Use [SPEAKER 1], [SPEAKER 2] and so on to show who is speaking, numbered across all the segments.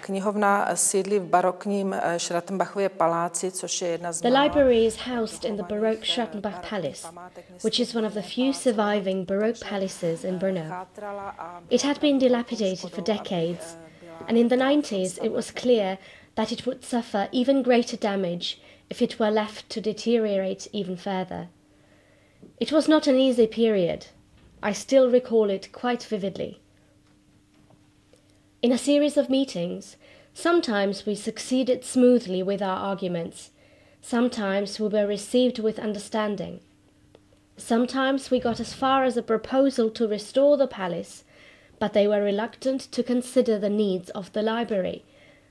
[SPEAKER 1] Knihovna sídlí v barokním Schrattenbachově paláci, což je jedna z
[SPEAKER 2] The library is housed in the Baroque Schrattenbach Palace, which is one of the few surviving Baroque palaces in Brno. It had been dilapidated for decades, and in the 90s it was clear that it would suffer even greater damage if it were left to deteriorate even further. It was not an easy period. I still recall it quite vividly. In a series of meetings, sometimes we succeeded smoothly with our arguments. Sometimes we were received with understanding. Sometimes we got as far as a proposal to restore the palace, but they were reluctant to consider the needs of the library,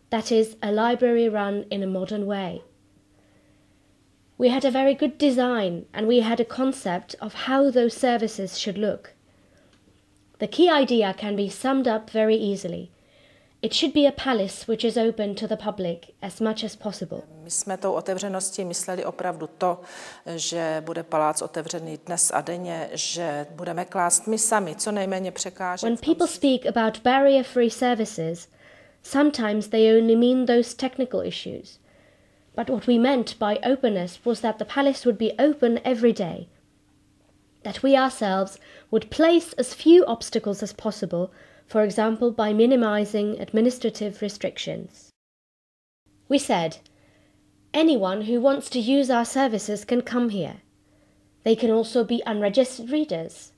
[SPEAKER 2] that is, a library run in a modern way. We had a very good design, and we had a concept of how those services should look. The key idea can be summed up very easily. It should be a palace which is open to the public as much as possible.
[SPEAKER 1] My jsme tou otevřeností mysleli opravdu to, že bude palác otevřený dnes a denně, že budeme klást my sami co nejméně překážek.
[SPEAKER 2] When people speak about barrier-free services, sometimes they only mean those technical issues. But what we meant by openness was that the palace would be open every day, that we ourselves would place as few obstacles as possible, for example by minimizing administrative restrictions. We said, anyone who wants to use our services can come here. They can also be unregistered readers.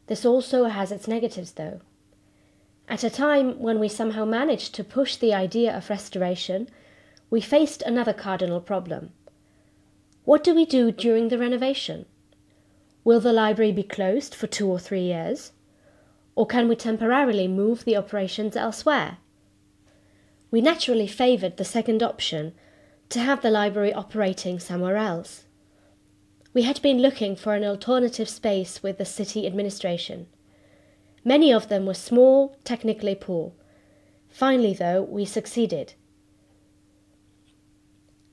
[SPEAKER 2] This also has its negatives though. At a time when we somehow managed to push the idea of restoration, we faced another cardinal problem. What do we do during the renovation? Will the library be closed for 2 or 3 years? Or can we temporarily move the operations elsewhere? We naturally favoured the second option, to have the library operating somewhere else. We had been looking for an alternative space with the city administration. Many of them were small, technically poor. Finally, though, we succeeded.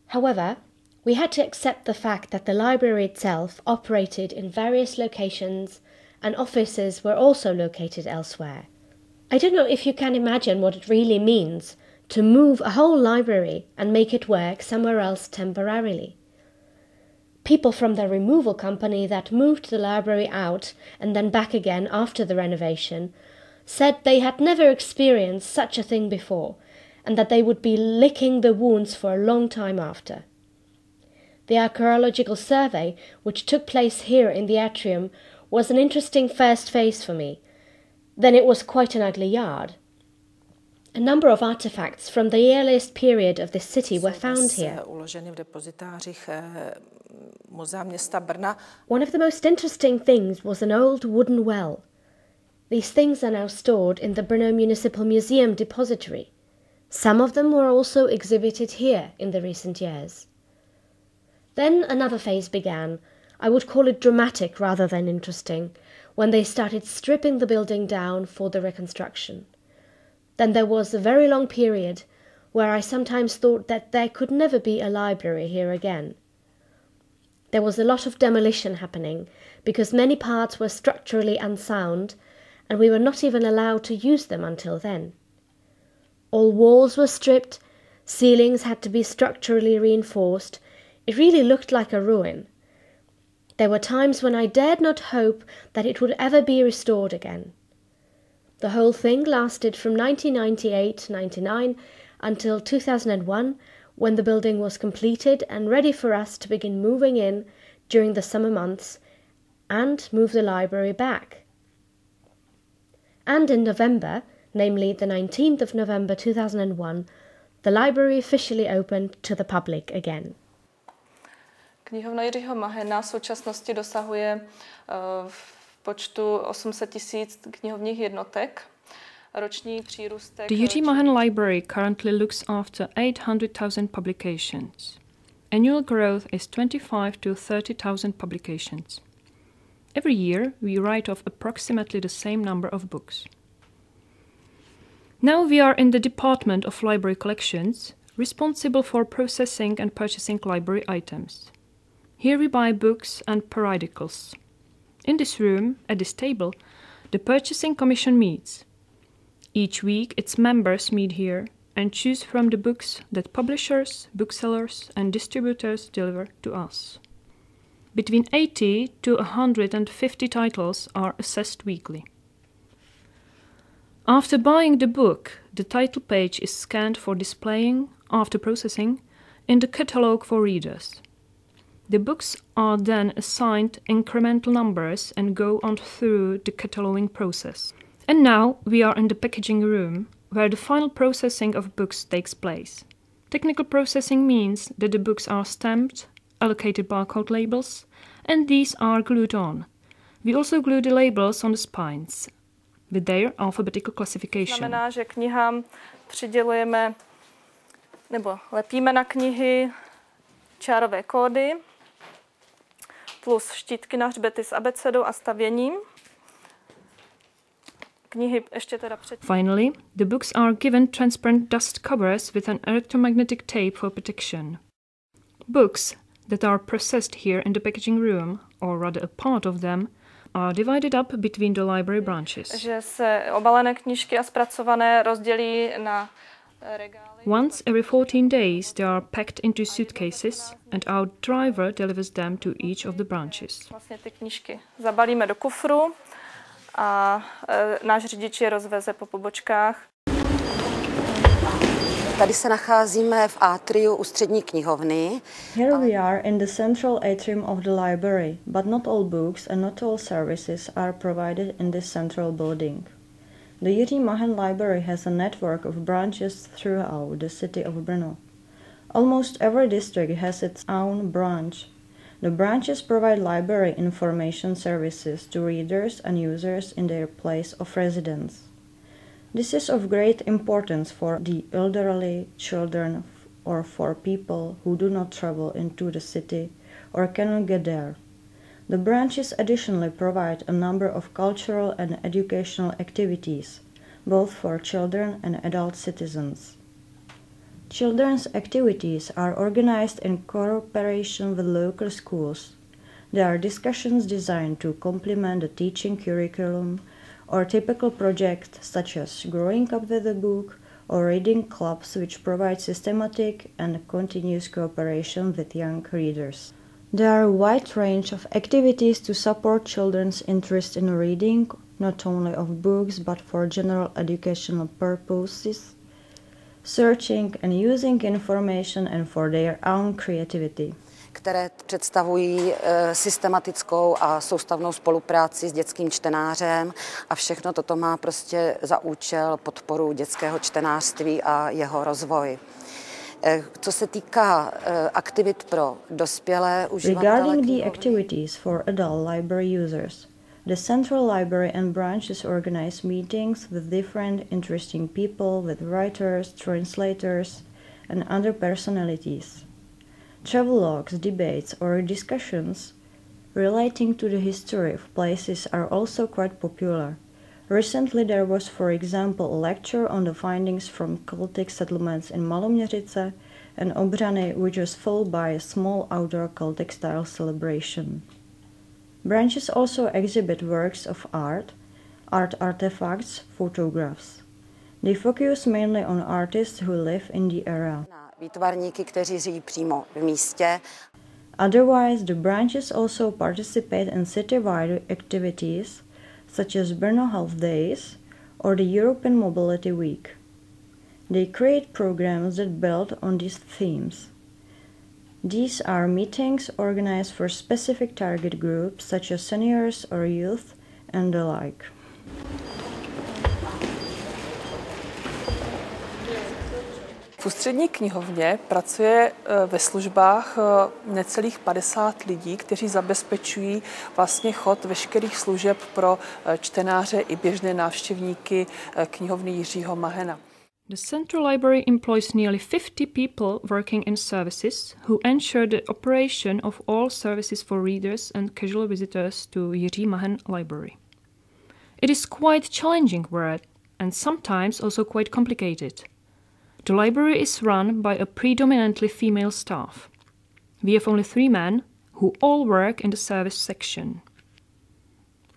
[SPEAKER 2] However, we had to accept the fact that the library itself operated in various locations and offices were also located elsewhere. I don't know if you can imagine what it really means to move a whole library and make it work somewhere else temporarily. People from the removal company that moved the library out and then back again after the renovation said they had never experienced such a thing before, and that they would be licking the wounds for a long time after. The archaeological survey, which took place here in the atrium, was an interesting first phase for me. Then it was quite an ugly yard. A number of artifacts from the earliest period of this city were found here. One of the most interesting things was an old wooden well. These things are now stored in the Brno Municipal Museum depository. Some of them were also exhibited here in the recent years. Then another phase began. I would call it dramatic rather than interesting, when they started stripping the building down for the reconstruction. Then there was a very long period where I sometimes thought that there could never be a library here again. There was a lot of demolition happening, because many parts were structurally unsound, and we were not even allowed to use them until then. All walls were stripped, ceilings had to be structurally reinforced. It really looked like a ruin. There were times when I dared not hope that it would ever be restored again. The whole thing lasted from 1998-99 until 2001, when the building was completed and ready for us to begin moving in during the summer months and move the library back. And in November, namely the 19th of November 2001, the library officially opened to the public again.
[SPEAKER 3] Knihovna Jiřího Mahena v současnosti dosahuje v počtu 800 000 knihovních jednotek. Roční přírůstek...
[SPEAKER 4] The Jiří Mahen Library currently looks after 800,000 publications. Annual growth is 25 to 30,000 publications. Every year we write off approximately the same number of books. Now we are in the Department of Library Collections, responsible for processing and purchasing library items. Here we buy books and periodicals. In this room, at this table, the purchasing commission meets. Each week its members meet here, and choose from the books that publishers, booksellers and distributors deliver to us. Between 80 to 150 titles are assessed weekly. After buying the book, the title page is scanned for displaying, after processing, in the catalogue for readers. The books are then assigned incremental numbers and go on through the cataloguing process. And now we are in the packaging room, where the final processing of books takes place. Technical processing means that the books are stamped, allocated barcode labels, and these are glued on. We also glue the labels on the spines with their alphabetical classification.
[SPEAKER 3] Znamená, že knihám přidělujeme nebo lepíme na knihy čárové kódy plus štítky na hřbety s abecedou a stavěním.
[SPEAKER 4] Finally, the books are given transparent dust covers with an electromagnetic tape for protection. Books that are processed here in the packaging room, or rather a part of them, are divided up between the library branches.
[SPEAKER 3] Že se obalené knížky a zpracované rozdělí na regály.
[SPEAKER 4] Once every 14 days they are packed into suitcases and our driver delivers them to each of the branches.
[SPEAKER 3] Vlastně ty knížky zabalíme do kufru a náš řidič je rozveze po pobočkách.
[SPEAKER 5] Tady se nacházíme v atriu ústřední knihovny.
[SPEAKER 6] Here we are in the central atrium of the library, but not all books and not all services are provided in this central building. The Jiří Mahen Library has a network of branches throughout the city of Brno. Almost every district has its own branch. The branches provide library information services to readers and users in their place of residence. This is of great importance for the elderly, children, or for people who do not travel into the city or cannot get there. The branches additionally provide a number of cultural and educational activities, both for children and adult citizens. Children's activities are organized in cooperation with local schools. There are discussions designed to complement the teaching curriculum or typical projects such as Growing Up with a Book or reading clubs which provide systematic and continuous cooperation with young readers. There are a wide range of activities to support children's interest in reading, not only of books but for general educational purposes, searching and using information and for their own creativity.
[SPEAKER 5] Které představují systematickou a soustavnou spolupráci s dětským čtenářem a všechno toto má prostě za účel podporu dětského čtenářství a jeho rozvoj. Co se týká aktivit pro dospělé uživatele.
[SPEAKER 6] Regarding the activities for adult library users, the Central Library and branches organize meetings with different interesting people, with writers, translators, and other personalities. Travelogues, debates, or discussions relating to the history of places are also quite popular. Recently there was, for example, a lecture on the findings from Celtic settlements in Maloměřice and Obřany, which was followed by a small outdoor Celtic style celebration. Branches also exhibit works of art, art artifacts, photographs. They focus mainly on artists who live in the area.
[SPEAKER 5] Výtvarníky, kteří žijí přímo v místě.
[SPEAKER 6] Otherwise, the branches also participate in citywide activities such as Brno Half Days or the European Mobility Week. They create programs that build on these themes. These are meetings organized for specific target groups such as seniors or youth and the like.
[SPEAKER 7] V ústřední knihovně pracuje ve službách necelých 50 lidí, kteří zabezpečují vlastně chod veškerých služeb pro čtenáře i běžné návštěvníky knihovny Jiřího Mahena.
[SPEAKER 4] The Central Library employs nearly 50 people working in services who ensure the operation of all services for readers and casual visitors to Jiří Mahen Library. It is quite challenging work and sometimes also quite complicated. The library is run by a predominantly female staff. We have only 3 men who all work in the service section.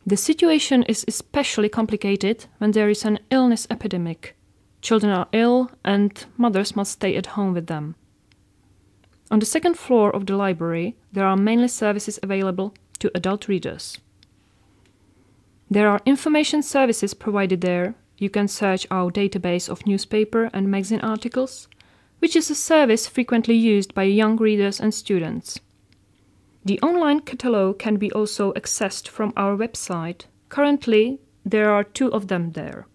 [SPEAKER 4] The situation is especially complicated when there is an illness epidemic. children are ill and mothers must stay at home with them. On the second floor of the library, there are mainly services available to adult readers. There are information services provided there. You can search our database of newspaper and magazine articles, which is a service frequently used by young readers and students. The online catalogue can be also accessed from our website. Currently, there are 2 of them there.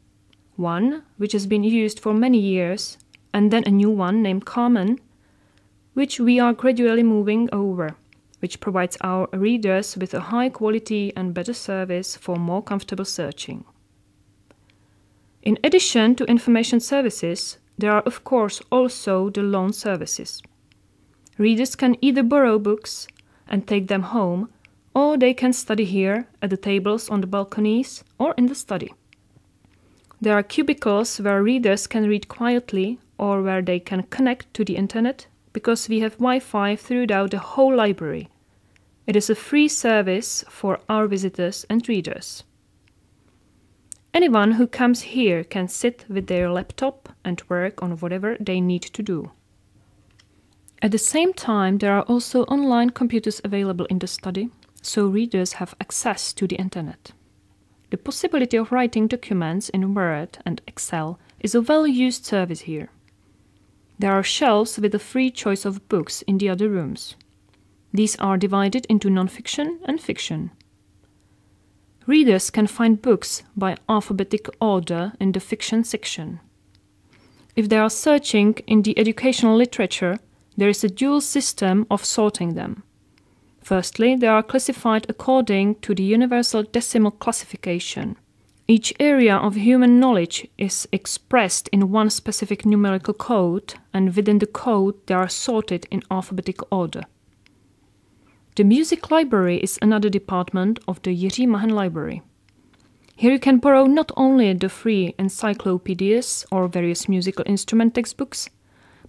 [SPEAKER 4] One, which has been used for many years, and then a new one named Common, which we are gradually moving over, which provides our readers with a high quality and better service for more comfortable searching. In addition to information services, there are of course also the loan services. Readers can either borrow books and take them home, or they can study here at the tables on the balconies or in the study. There are cubicles where readers can read quietly or where they can connect to the internet because we have Wi-Fi throughout the whole library. It is a free service for our visitors and readers. Anyone who comes here can sit with their laptop and work on whatever they need to do. At the same time, there are also online computers available in the study, so readers have access to the internet. The possibility of writing documents in Word and Excel is a well-used service here. There are shelves with a free choice of books in the other rooms. These are divided into non-fiction and fiction. Readers can find books by alphabetic order in the fiction section. If they are searching in the educational literature, there is a dual system of sorting them. Firstly, they are classified according to the Universal Decimal Classification. Each area of human knowledge is expressed in one specific numerical code, and within the code they are sorted in alphabetic order. The music library is another department of the Jiří Mahen Library. Here you can borrow not only the free encyclopedias or various musical instrument textbooks,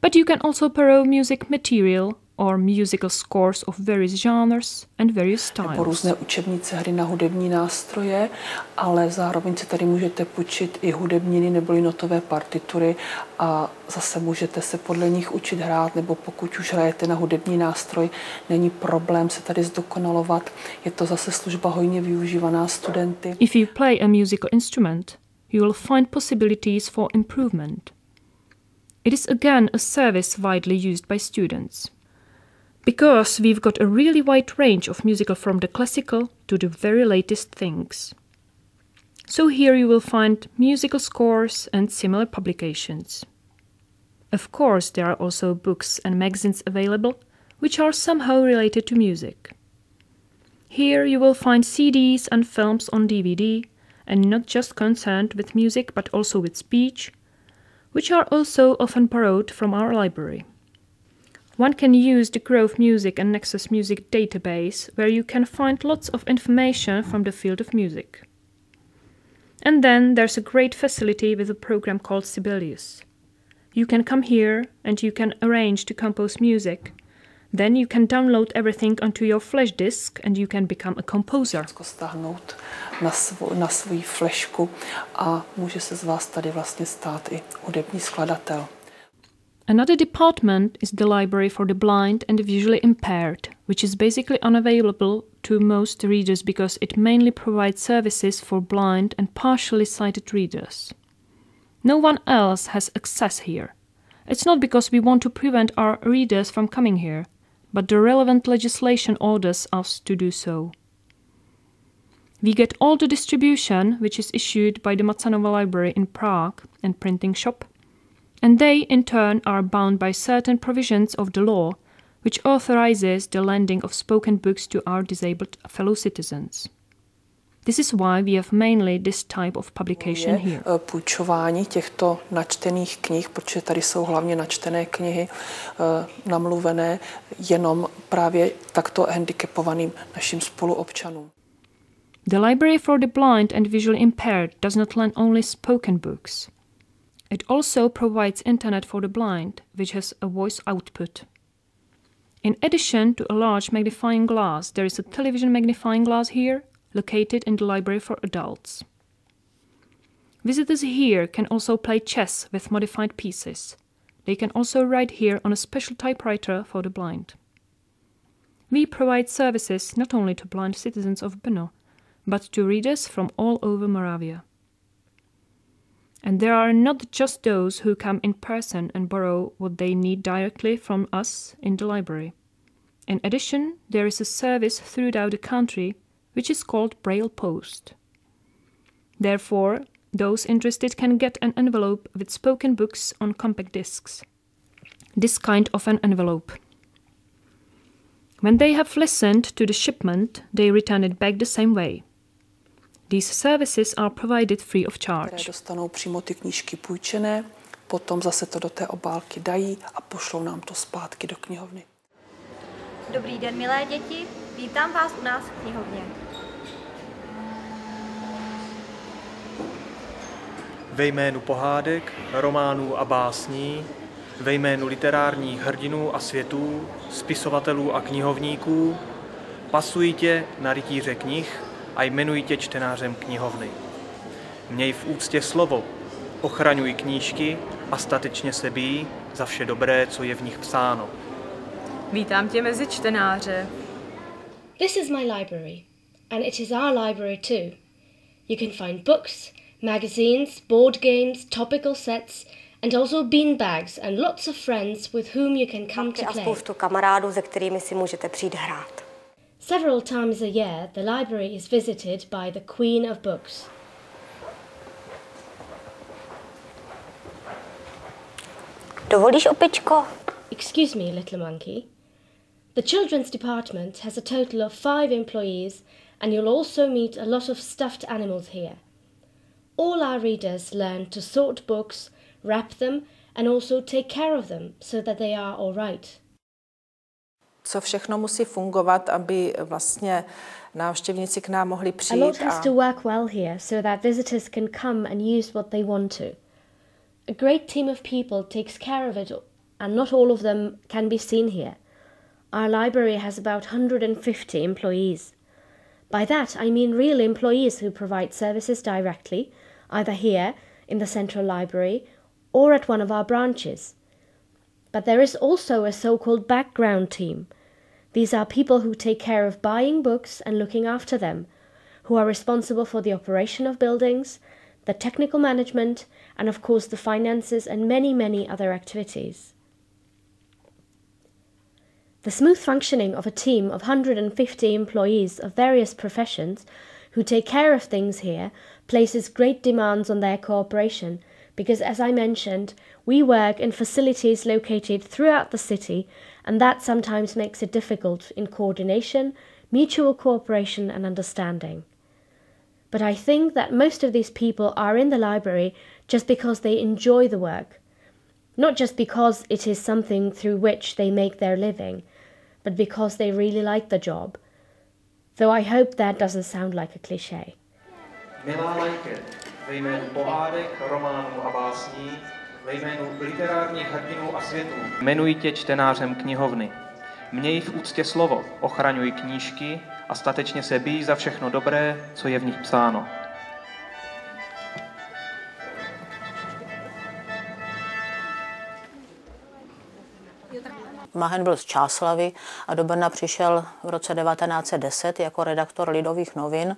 [SPEAKER 4] but you can also borrow music material or musical scores of various genres and various styles.
[SPEAKER 7] Nebo různé učebnice hry na hudební nástroje, ale zároveň si tady můžete půjčit i hudebniny nebo notové partitury a zase můžete se podle nich učit hrát, nebo pokud už hrajete na hudební nástroj, není problém se tady zdokonalovat. Je to zase služba hojně využívaná studenty.
[SPEAKER 4] If you play a musical instrument, you will find possibilities for improvement. It is again a service widely used by students. Because we've got a really wide range of musical from the classical to the very latest things. So here you will find musical scores and similar publications. Of course, there are also books and magazines available which are somehow related to music. Here you will find CDs and films on DVD, and not just concerned with music but also with speech, which are also often borrowed from our library. One can use the Grove Music and Nexus Music database, where you can find lots of information from the field of music. And then there's a great facility with a program called Sibelius. You can come here and you can arrange to compose music. Then you can download everything onto your flash disk and you can become a composer.
[SPEAKER 7] Stáhnout na svou flešku a může se z vás tady vlastně stát i hudební skladatel.
[SPEAKER 4] Another department is the Library for the Blind and the Visually Impaired, which is basically unavailable to most readers because it mainly provides services for blind and partially sighted readers. No one else has access here. It's not because we want to prevent our readers from coming here, but the relevant legislation orders us to do so. We get all the distribution which is issued by the Macanova Library in Prague and printing shop, and they, in turn, are bound by certain provisions of the law, which authorizes the lending of spoken books to our disabled fellow citizens. This is why we have mainly this type of publication here.
[SPEAKER 7] Půjčování těchto načtených knih, protože tady jsou hlavně načtené knihy namluvené jenom právě takto handicapovaným našim spoluobčanům.
[SPEAKER 4] The Library for the Blind and Visually Impaired does not lend only spoken books. It also provides internet for the blind, which has a voice output. In addition to a large magnifying glass, there is a television magnifying glass here, located in the Library for Adults. Visitors here can also play chess with modified pieces. They can also write here on a special typewriter for the blind. We provide services not only to blind citizens of Brno, but to readers from all over Moravia. And there are not just those who come in person and borrow what they need directly from us in the library. In addition, there is a service throughout the country which is called Braille Post. Therefore, those interested can get an envelope with spoken books on compact discs. This kind of an envelope. When they have listened to the shipment, they return it back the same way. These services are provided free of charge.
[SPEAKER 7] Které dostanou přímo ty knížky půjčené, potom zase to do té obálky dají a pošlou nám to zpátky do knihovny.
[SPEAKER 8] Dobrý den, milé děti, vítám vás u nás v knihovně.
[SPEAKER 9] Ve jménu pohádek, románů a básní, ve jménu literárních hrdinů a světů, spisovatelů a knihovníků, pasuji tě na rytíře knih a jmenuji tě čtenářem knihovny. Měj v úctě slovo, ochraňuj knížky a statečně se bij za vše dobré, co je v nich psáno.
[SPEAKER 10] Vítám tě mezi čtenáře.
[SPEAKER 2] This is my library, and it is our library too. You can find books, magazines, board games, topical sets, and also beanbags and lots of friends with whom you can come to play.
[SPEAKER 8] A spoustu kamarádů, se kterými si můžete přijít hrát.
[SPEAKER 2] Several times a year, the library is visited by the Queen of Books.
[SPEAKER 8] Dovolíš, opičko?
[SPEAKER 2] Excuse me, little monkey. The children's department has a total of 5 employees, and you'll also meet a lot of stuffed animals here. All our readers learn to sort books, wrap them, and also take care of them so that they are all right.
[SPEAKER 1] Co všechno musí fungovat, aby vlastně návštěvníci k nám mohli přijít.
[SPEAKER 2] A lot has to work well here so that visitors can come and use what they want to. A great team of people takes care of it, and not all of them can be seen here. Our library has about 150 employees. By that I mean real employees who provide services directly, either here in the central library or at one of our branches. But there is also a so-called background team. These are people who take care of buying books and looking after them, who are responsible for the operation of buildings, the technical management, and of course the finances and many, many other activities. The smooth functioning of a team of 150 employees of various professions who take care of things here places great demands on their cooperation because, as I mentioned, we work in facilities located throughout the city, and that sometimes makes it difficult in coordination, mutual cooperation and understanding. But I think that most of these people are in the library just because they enjoy the work, not just because it is something through which they make their living, but because they really like the job. Though I hope that doesn't sound like a cliché.
[SPEAKER 9] Milá Lajke, ve jménu pohádek, románů a básní, ve jménu literárních hrdinů a světů, jmenuji tě čtenářem knihovny. Měj v úctě slovo, ochraňuj knížky a statečně se bij za všechno dobré, co je v nich psáno.
[SPEAKER 11] Mahen byl z Čáslavy a do Brna přišel v roce 1910 jako redaktor Lidových novin.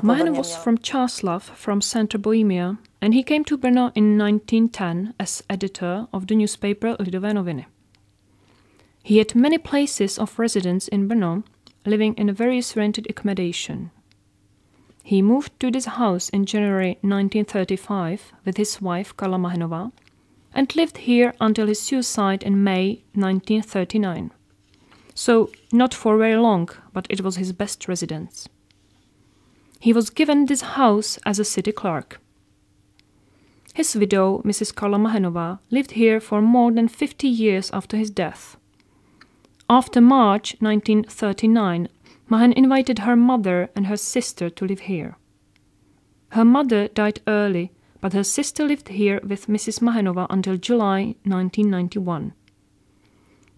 [SPEAKER 4] Mahen was from Čáslav, from Central Bohemia, and he came to Brno in 1910 as editor of the newspaper Lidové noviny. He had many places of residence in Brno, living in various rented accommodation. He moved to this house in January 1935 with his wife Karla Mahenová, and lived here until his suicide in May 1939. So, not for very long, but it was his best residence. He was given this house as a city clerk. His widow, Mrs. Karla Mahenová, lived here for more than 50 years after his death. After March 1939, Mahen invited her mother and her sister to live here. Her mother died early, but her sister lived here with Mrs. Mahenová until July 1991.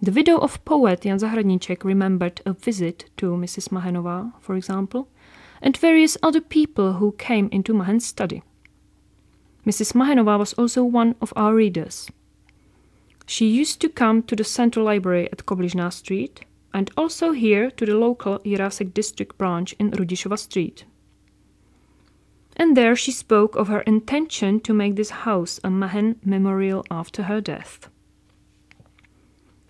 [SPEAKER 4] The widow of poet Jan Zahradníček remembered a visit to Mrs. Mahenová, for example, and various other people who came into Mahen's study. Mrs. Mahenová was also one of our readers. She used to come to the Central Library at Kobližná Street and also here to the local Jirásek district branch in Rudišova Street. And there she spoke of her intention to make this house a Mahen memorial after her death.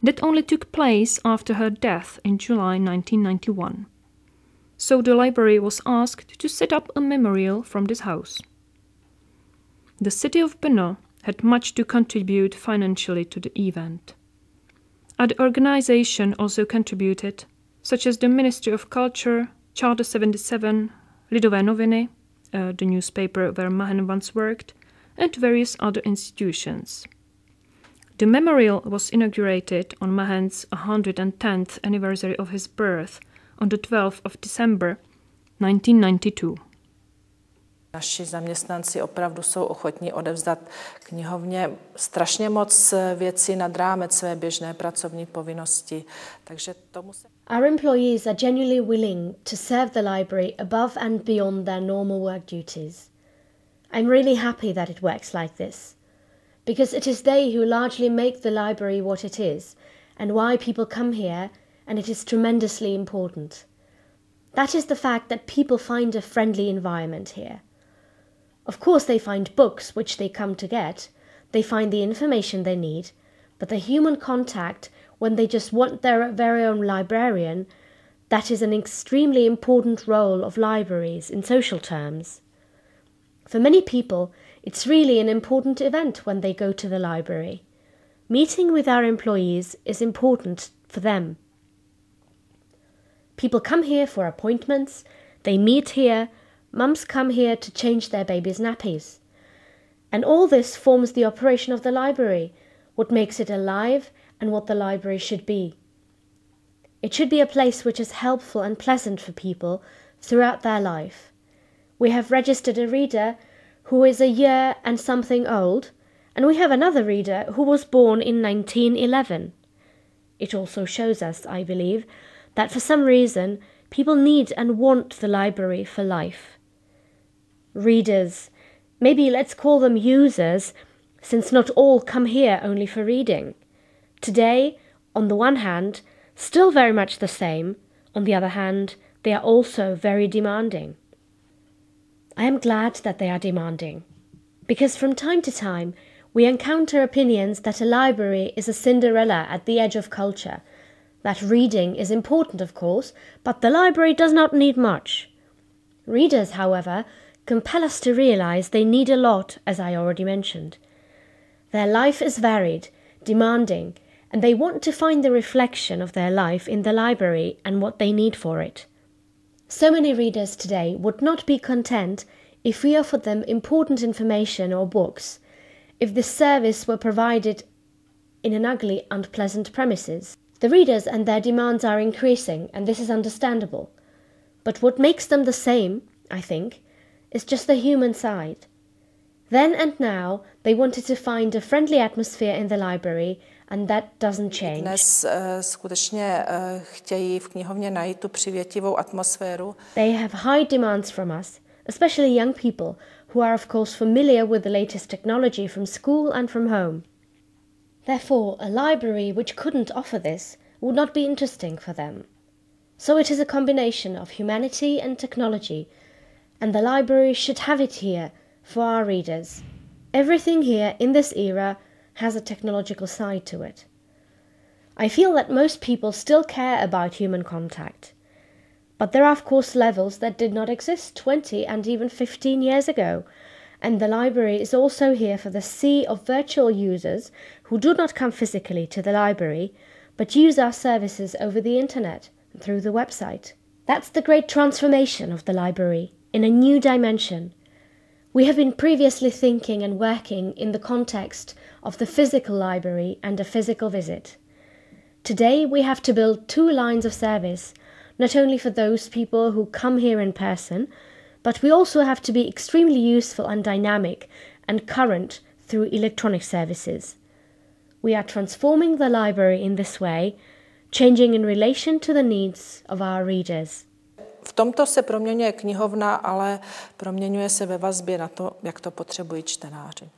[SPEAKER 4] That only took place after her death in July 1991. So the library was asked to set up a memorial from this house. The city of Brno had much to contribute financially to the event. Other organizations also contributed, such as the Ministry of Culture, Charter 77, Lidové noviny, the newspaper where Mahen once worked, and various other institutions. The memorial was inaugurated on Mahen's 110th anniversary of his birth on the 12th of December 1992.
[SPEAKER 1] Naši zaměstnanci opravdu jsou ochotní odevzdat knihovně strašně moc věcí nad rámec své běžné pracovní povinnosti. Takže tomu se...
[SPEAKER 2] Our employees are genuinely willing to serve the library above and beyond their normal work duties. I'm really happy that it works like this, because it is they who largely make the library what it is and why people come here, and it is tremendously important. That is the fact that people find a friendly environment here. Of course they find books which they come to get, they find the information they need, but the human contact when they just want their very own librarian, that is an extremely important role of libraries in social terms. For many people, it's really an important event when they go to the library. Meeting with our employees is important for them. People come here for appointments, they meet here, mums come here to change their babies' nappies. And all this forms the operation of the library, what makes it alive and what the library should be. It should be a place which is helpful and pleasant for people throughout their life. We have registered a reader who is a year and something old, and we have another reader who was born in 1911. It also shows us, I believe, that for some reason people need and want the library for life. Readers, maybe let's call them users, since not all come here only for reading. Today, on the one hand, still very much the same, on the other hand, they are also very demanding. I am glad that they are demanding, because from time to time we encounter opinions that a library is a Cinderella at the edge of culture, that reading is important of course, but the library does not need much. Readers, however, compel us to realize they need a lot, as I already mentioned. Their life is varied, demanding, and they want to find the reflection of their life in the library and what they need for it. So many readers today would not be content if we offered them important information or books, if this service were provided in an ugly, unpleasant premises. The readers and their demands are increasing, and this is understandable. But what makes them the same, I think, is just the human side. Then and now they wanted to find a friendly atmosphere in the library, and that doesn't change.
[SPEAKER 1] Dnes skutečně chtějí v knihovně najít tu přivětivou atmosféru.
[SPEAKER 2] They have high demands from us, especially young people who are of course familiar with the latest technology from school and from home. Therefore, a library which couldn't offer this would not be interesting for them. So it is a combination of humanity and technology, and the library should have it here for our readers. Everything here in this era has a technological side to it. I feel that most people still care about human contact, but there are of course levels that did not exist 20 and even 15 years ago, and the library is also here for the sea of virtual users who do not come physically to the library, but use our services over the internet and through the website. That's the great transformation of the library, in a new dimension. We have been previously thinking and working in the context of the physical library and a physical visit. Today we have to build two lines of service, not only for those people who come here in person, but we also have to be extremely useful and dynamic and current through electronic services. We are transforming the library in this way, changing in relation to the needs of our readers.
[SPEAKER 1] V tomto se proměňuje knihovna, ale proměňuje se ve vazbě na to, jak to potřebují čtenáři.